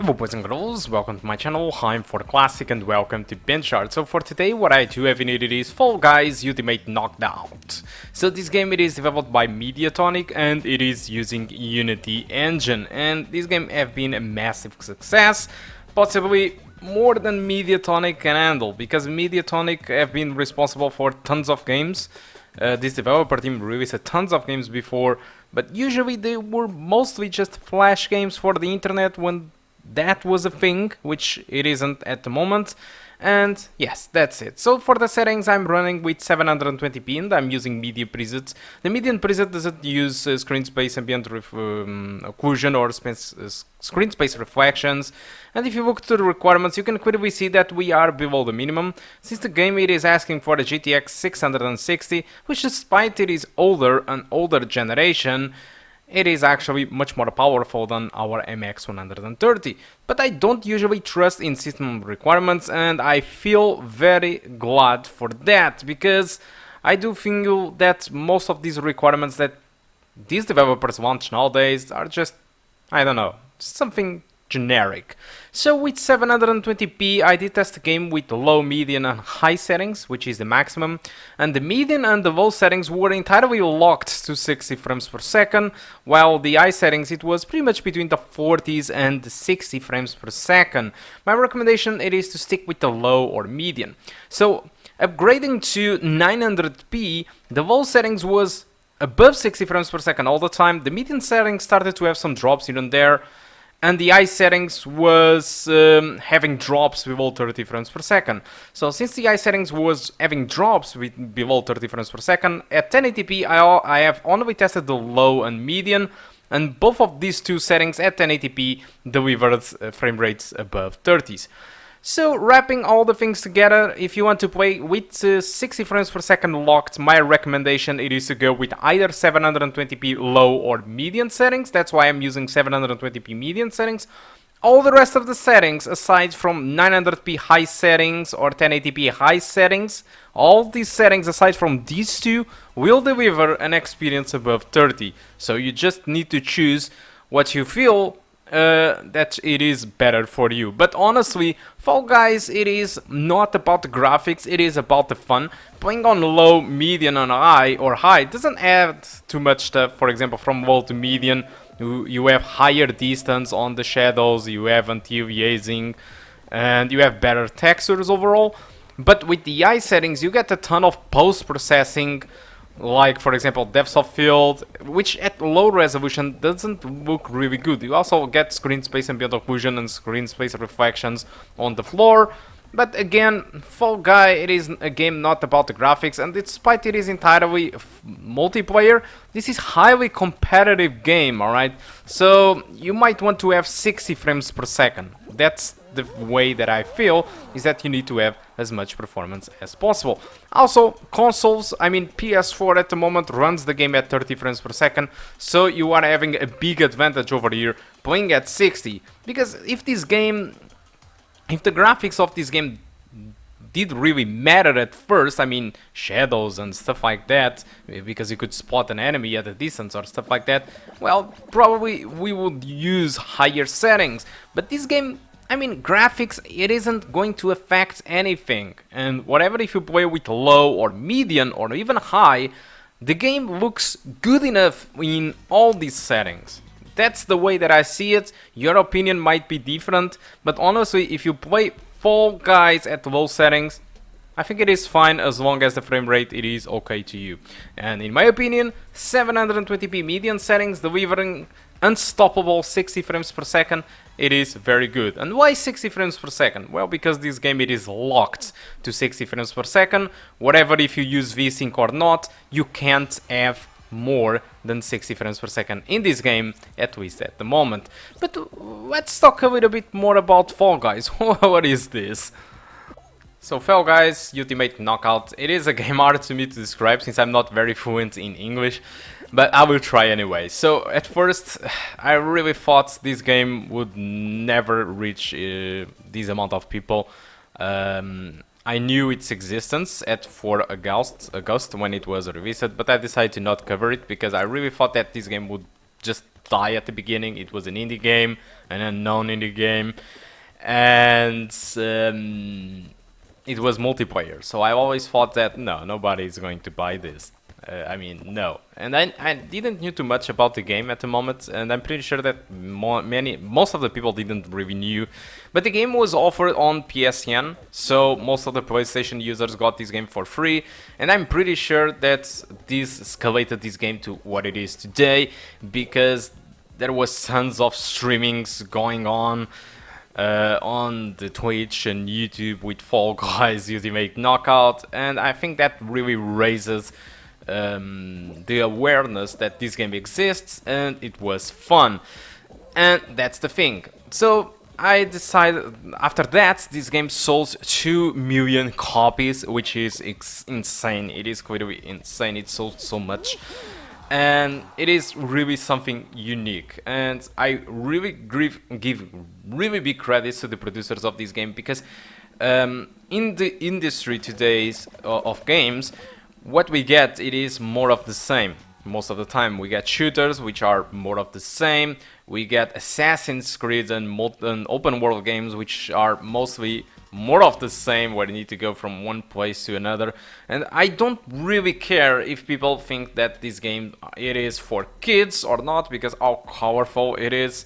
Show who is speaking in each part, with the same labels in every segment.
Speaker 1: Hello boys and girls, welcome to my channel, I'm For Classic and welcome to BenchART. So for today what I do have in it is Fall Guys Ultimate Knockout. So this game it is developed by Mediatonic and it is using Unity engine, and this game have been a massive success, possibly more than Mediatonic can handle, because Mediatonic have been responsible for tons of games. This developer team released tons of games before, but usually they were mostly just flash games for the internet when that was a thing, which it isn't at the moment. And yes, that's it. So for the settings, I'm running with 720p and I'm using medium presets. The medium preset doesn't use screen space ambient occlusion or screen space reflections. And if you look to the requirements, you can clearly see that we are below the minimum, since the game it is asking for the GTX 660, which despite it is an older generation, it is actually much more powerful than our MX130. But I don't usually trust in system requirements, and I feel very glad for that, because I do feel that most of these requirements that these developers launch nowadays are just, I don't know, something generic. So with 720p I did test the game with low, medium and high settings, which is the maximum, and the medium and the low settings were entirely locked to 60 frames per second, while the high settings it was pretty much between the 40s and the 60 frames per second. My recommendation it is to stick with the low or medium. So upgrading to 900p, the low settings was above 60 frames per second all the time, the medium settings started to have some drops here and there, and the high settings was having drops below 30 frames per second. So since the high settings was having drops with below 30 frames per second, at 1080p I have only tested the low and medium, and both of these two settings at 1080p delivered frame rates above 30s. So wrapping all the things together, if you want to play with 60 frames per second locked, my recommendation it is to go with either 720p low or medium settings. That's why I'm using 720p medium settings. All the rest of the settings, aside from 900p high settings or 1080p high settings, all these settings aside from these two will deliver an experience above 30. So you just need to choose what you feel that it is better for you. But honestly, Fall Guys it is not about the graphics, it is about the fun. Playing on low, medium and high or high doesn't add too much stuff. For example, from low to medium you have higher distance on the shadows, you have anti-aliasing, and you have better textures overall. But with the high settings you get a ton of post-processing, like for example depth of field, which at low resolution doesn't look really good. You also get screen space ambient occlusion and screen space reflections on the floor. But again, Fall Guy it is a game not about the graphics, and despite it is entirely multiplayer, this is highly competitive game, alright? So you might want to have 60 frames per second. That's the way that I feel, is that you need to have as much performance as possible. Also, consoles, I mean PS4 at the moment runs the game at 30 frames per second, so you are having a big advantage over here playing at 60. Because if the graphics of this game did really matter at first, I mean shadows and stuff like that, because you could spot an enemy at a distance or stuff like that, well, probably we would use higher settings. But this game, I mean, graphics, it isn't going to affect anything. And whatever if you play with low or medium or even high, the game looks good enough in all these settings. That's the way that I see it. Your opinion might be different, but honestly, if you play Fall Guys at low settings, I think it is fine as long as the frame rate it is okay to you. And in my opinion, 720p medium settings delivering unstoppable 60 frames per second, it is very good. And why 60 frames per second? Well, because this game it is locked to 60 frames per second. Whatever if you use VSync or not, you can't have more than 60 frames per second in this game, at least at the moment. But let's talk a little bit more about Fall Guys. What is this? So Fall Guys Ultimate Knockout, it is a game hard to me to describe since I'm not very fluent in English, but I will try anyway. So at first I really thought this game would never reach this amount of people. I knew its existence at 4 August when it was released, but I decided to not cover it because I really thought that this game would just die at the beginning. It was an indie game, an unknown indie game, and it was multiplayer. So I always thought that no, nobody is going to buy this. I mean, no. And I didn't know too much about the game at the moment, and I'm pretty sure that most of the people didn't really knew. But the game was offered on PSN, so most of the PlayStation users got this game for free, and I'm pretty sure that this escalated this game to what it is today, because there was tons of streamings going on the Twitch and YouTube with Fall Guys Ultimate Knockout, and I think that really raises the awareness that this game exists, and it was fun. And that's the thing. So I decided after that this game sold 2 million copies, which is insane. It is quite insane. It sold so much, and it is really something unique. And I really give really big credits to the producers of this game, because in the industry today of games, what we get, it is more of the same. Most of the time we get shooters, which are more of the same. We get Assassin's Creed and open world games, which are mostly more of the same, where you need to go from one place to another. And I don't really care if people think that this game it is for kids or not, because how powerful it is.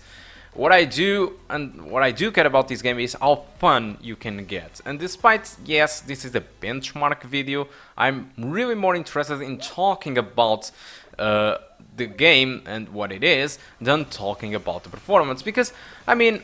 Speaker 1: What I do care about this game is how fun you can get. And despite, yes, this is a benchmark video, I'm really more interested in talking about the game and what it is than talking about the performance. Because, I mean,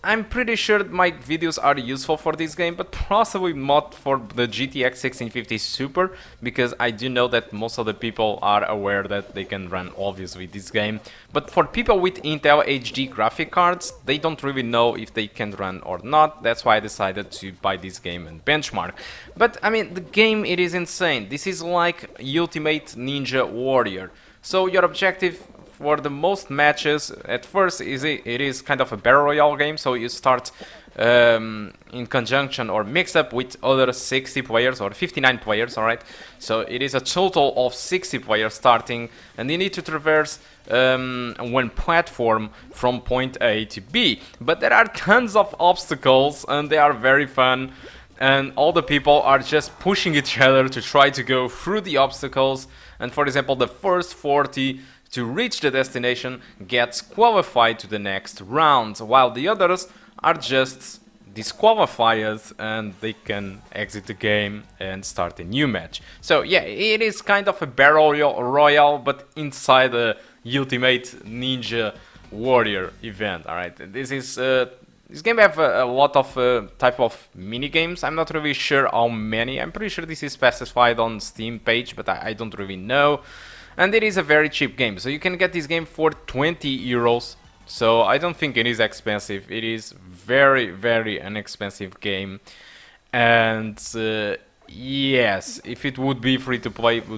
Speaker 1: I'm pretty sure my videos are useful for this game, but possibly not for the GTX 1650 Super, because I do know that most of the people are aware that they can run obviously this game. But for people with Intel HD graphic cards, they don't really know if they can run or not. That's why I decided to buy this game and benchmark. But I mean, the game, it is insane. This is like Ultimate Ninja Warrior. So your objective for the most matches at first it is kind of a battle royale game, so you start in conjunction or mix up with other 60 players or 59 players, alright? So it is a total of 60 players starting, and you need to traverse one platform from point A to B. But there are tons of obstacles, and they are very fun, and all the people are just pushing each other to try to go through the obstacles. And for example, the first 40 to reach the destination gets qualified to the next round, while the others are just disqualified and they can exit the game and start a new match. So yeah, it is kind of a battle royale, but inside a Ultimate Ninja Warrior event. Alright, this game have a lot of type of mini games. I'm not really sure how many. I'm pretty sure this is specified on Steam page, but I don't really know. And it is a very cheap game, so you can get this game for 20 euros. So I don't think it is expensive. It is very, very inexpensive game. And yes, if it would be free to play, it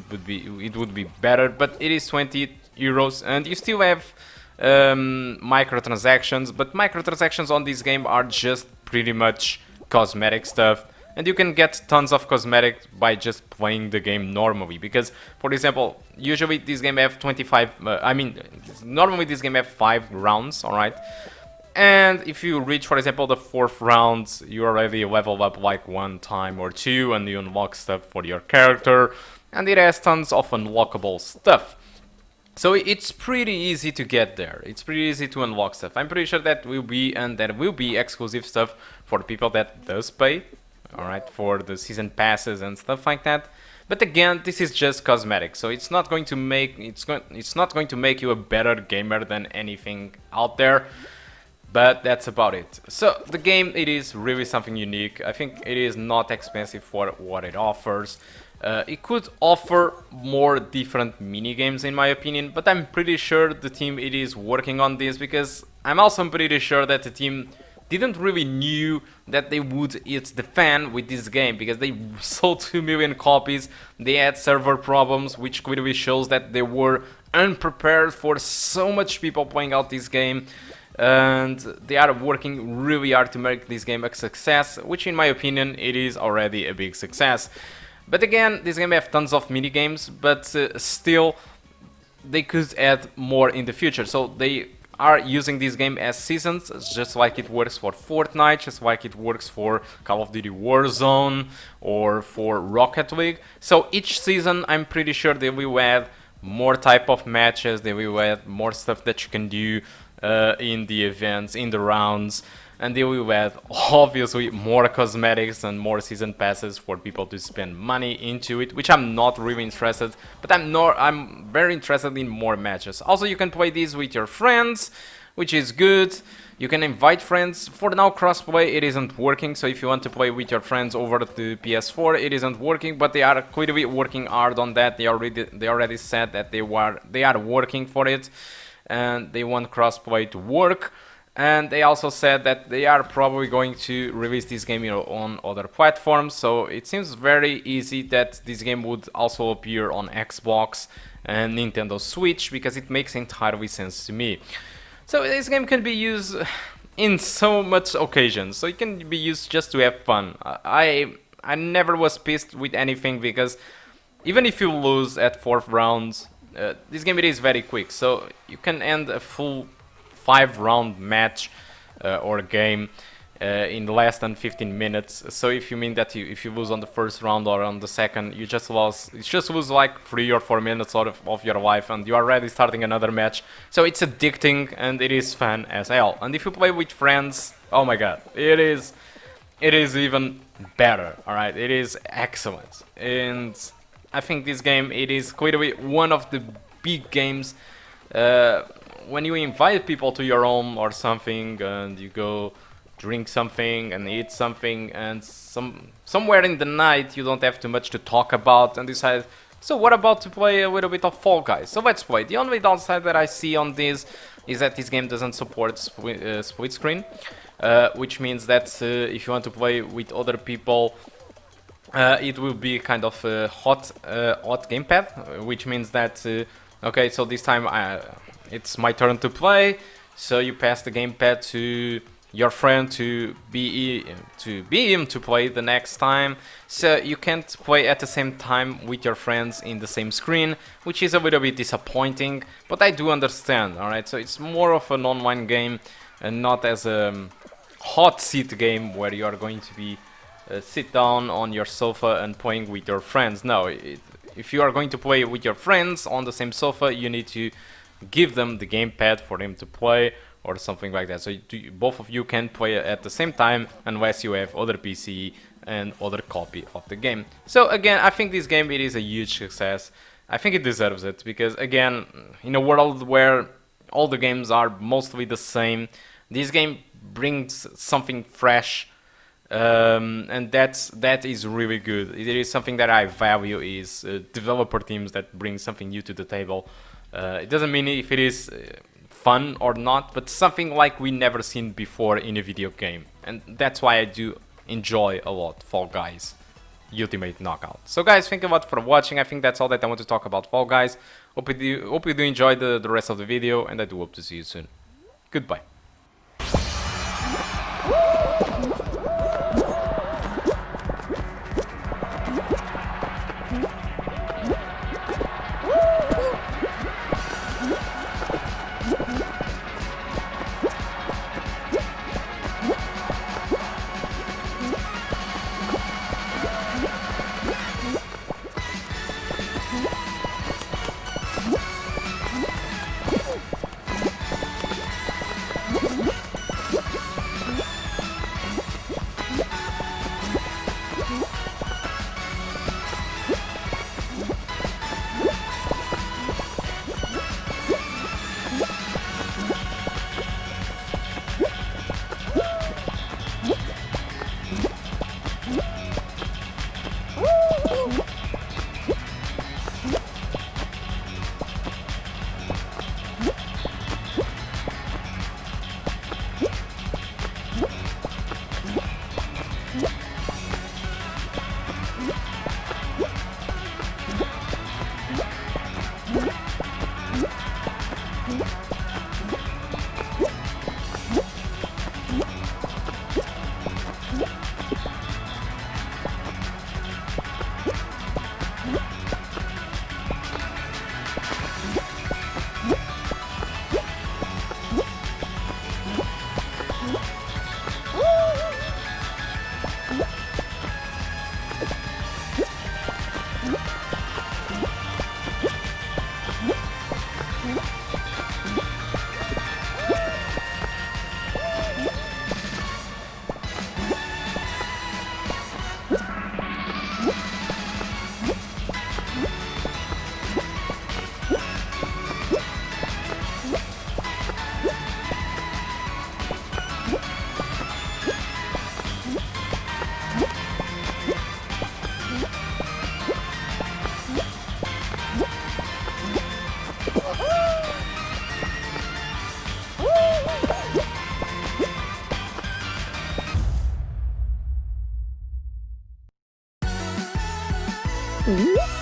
Speaker 1: would be better. But it is 20 euros, and you still have microtransactions. But microtransactions on this game are just pretty much cosmetic stuff. And you can get tons of cosmetics by just playing the game normally. Because, for example, usually this game have 25... normally this game have 5 rounds, alright? And if you reach, for example, the 4th round, you already level up like 1 time or 2, and you unlock stuff for your character. And it has tons of unlockable stuff. So it's pretty easy to get there. It's pretty easy to unlock stuff. I'm pretty sure that will be, and there will be exclusive stuff for people that does pay. Alright, for the season passes and stuff like that. But again, this is just cosmetic, so it's not going to make you a better gamer than anything out there. But that's about it. So the game, it is really something unique. I think it is not expensive for what it offers. It could offer more different mini games in my opinion, but I'm pretty sure the team it is working on this, because I'm also pretty sure that the team didn't really knew that they would hit the fan with this game, because they sold 2 million copies. They had server problems, which clearly shows that they were unprepared for so much people playing out this game, and they are working really hard to make this game a success, which in my opinion it is already a big success. But again, this game have tons of mini games, but still they could add more in the future. So they are using this game as seasons, just like it works for Fortnite, just like it works for Call of Duty Warzone or for Rocket League. So each season, I'm pretty sure they will add more type of matches, they will add more stuff that you can do in the events, in the rounds, and they will add obviously more cosmetics and more season passes for people to spend money into it, which I'm not really interested, but I'm very interested in more matches. Also, you can play this with your friends, which is good. You can invite friends. For now, crossplay, it isn't working, so if you want to play with your friends over the PS4, it isn't working, but they are clearly working hard on that. They already said that they are working for it, and they want crossplay to work. And they also said that they are probably going to release this game, on other platforms. So it seems very easy that this game would also appear on Xbox and Nintendo Switch, because it makes entirely sense to me. So this game can be used in so much occasions. So it can be used just to have fun. I never was pissed with anything, because even if you lose at 4th rounds, this game it is very quick. So you can end a full 5-round match or game in less than 15 minutes. So if you mean that if you lose on the first round or on the second, you just lose like 3 or 4 minutes out of your life, and you're already starting another match. So it's addicting and it is fun as hell. And if you play with friends, oh my god, it is even better. All right, it is excellent. And I think this game, it is clearly one of the big games. When you invite people to your home or something, and you go drink something and eat something, and somewhere in the night you don't have too much to talk about, and decide, so what about to play a little bit of Fall Guys? So let's play. The only downside that I see on this is that this game doesn't support split screen, which means that if you want to play with other people, it will be kind of a hot gamepad, which means that okay, so this time it's my turn to play, so you pass the gamepad to your friend to be him to play the next time. So you can't play at the same time with your friends in the same screen, which is a little bit disappointing, but I do understand. Alright, so it's more of an online game and not as a hot seat game where you are going to be sit down on your sofa and playing with your friends. No, if you are going to play with your friends on the same sofa, you need to give them the gamepad for them to play or something like that. So both of you can play at the same time, unless you have other PC and other copy of the game. So again, I think this game, it is a huge success. I think it deserves it, because again, in a world where all the games are mostly the same, this game brings something fresh. And that is really good. It is something that I value, is developer teams that bring something new to the table. It doesn't mean if it is fun or not, but something like we never seen before in a video game, and that's why I do enjoy a lot Fall Guys Ultimate Knockout. So guys, thank you a lot for watching. I think that's all that I want to talk about Fall Guys. Hope you do enjoy the rest of the video, and I do hope to see you soon. Goodbye.
Speaker 2: Ooh.